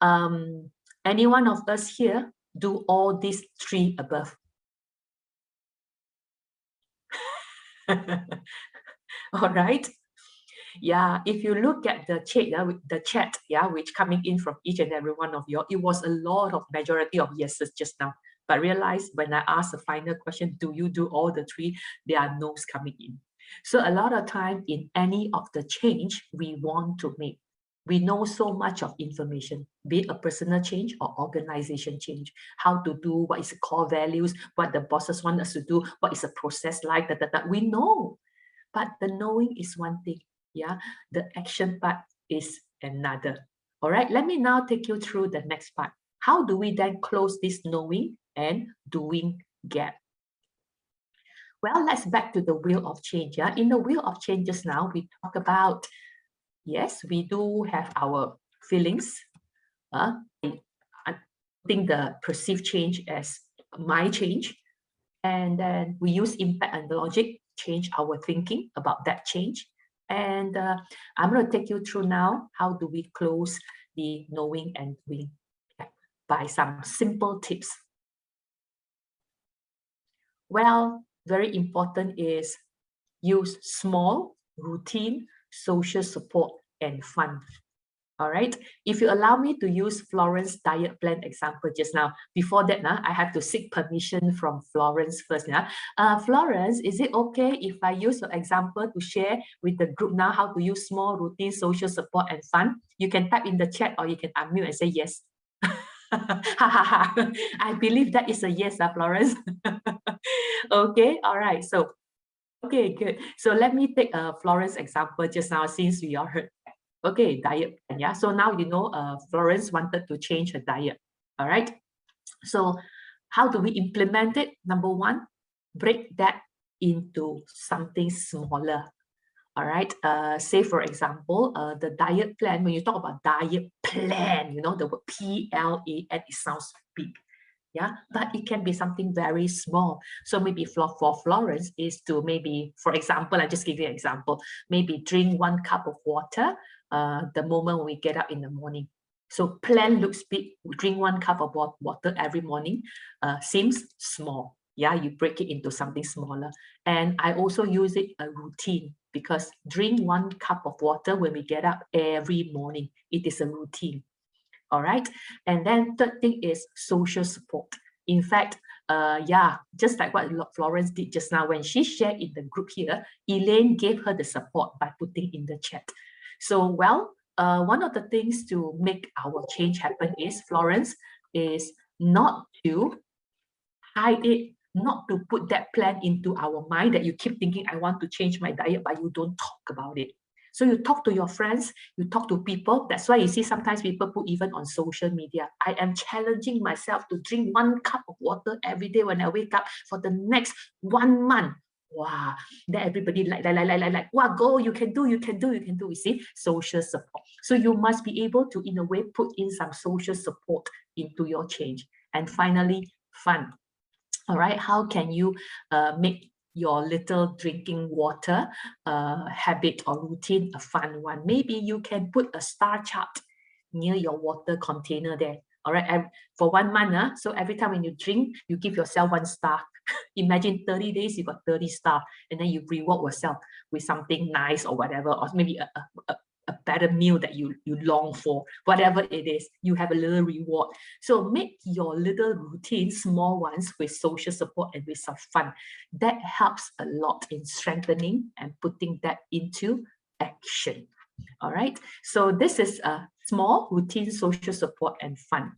Any one of us here do all these three above? All right. Yeah, if you look at the chat, which coming in from each and every one of you, it was a lot of majority of yeses just now. But realize when I ask the final question, do you do all the three? There are no's coming in. So a lot of time in any of the change we want to make, we know so much of information, be it a personal change or organization change, how to do, what is the core values, what the bosses want us to do, what is the process like, we know. But the knowing is one thing, yeah, the action part is another. All right, let me now take you through the next part. How do we then close this knowing and doing gap? Well, let's back to the wheel of change. Yeah, in the wheel of change just now, we talk about, yes, we do have our feelings. I think the perceived change as my change. And then we use impact and logic, change our thinking about that change. And I'm going to take you through now, how do we close the knowing and doing by some simple tips. Well, very important is use small, routine, social support and fun. All right, if you allow me to use Florence diet plan example just now, before that, I have to seek permission from Florence first. Florence, is it okay if I use your example to share with the group now how to use small routine, social support and fun? You can type in the chat or you can unmute and say yes. I believe that is a yes, Florence. Okay, all right, so okay, good. So let me take a Florence example just now since we all heard. Okay, diet plan, yeah. So now you know Florence wanted to change her diet, all right? So how do we implement it? Number one, break that into something smaller, all right? Say for example, the diet plan, when you talk about diet plan, you know, the word P-L-A-N, it sounds big. Yeah, but it can be something very small. So maybe for Florence is to maybe, for example, I just give you an example, maybe drink 1 cup of water the moment when we get up in the morning. So plan looks big, drink 1 cup of water every morning, seems small. Yeah, you break it into something smaller. And I also use it a routine because drink 1 cup of water when we get up every morning. It is a routine. All right, and then third thing is social support. In fact, yeah, just like what Florence did just now when she shared in the group here, Elaine gave her the support by putting in the chat. So, well, one of the things to make our change happen is, Florence, is not to hide it, not to put that plan into our mind that you keep thinking, I want to change my diet, but you don't talk about it. So you talk to your friends, you talk to people. That's why you see sometimes people put even on social media, I am challenging myself to drink 1 cup of water every day when I wake up for the next 1 month. Wow, then everybody like, wow, go, you can do, you see, social support. So you must be able to, in a way, put in some social support into your change. And finally, fun. All right, how can you make your little drinking water habit or routine a fun one? Maybe you can put a star chart near your water container there. All right, for 1 month, so every time when you drink, you give yourself 1 star. Imagine 30 days, you got 30 stars, and then you reward yourself with something nice or whatever, or maybe a better meal that you long for, whatever it is, you have a little reward. So make your little routine, small ones, with social support and with some fun. That helps a lot in strengthening and putting that into action. All right, so this is a small routine, social support and fun.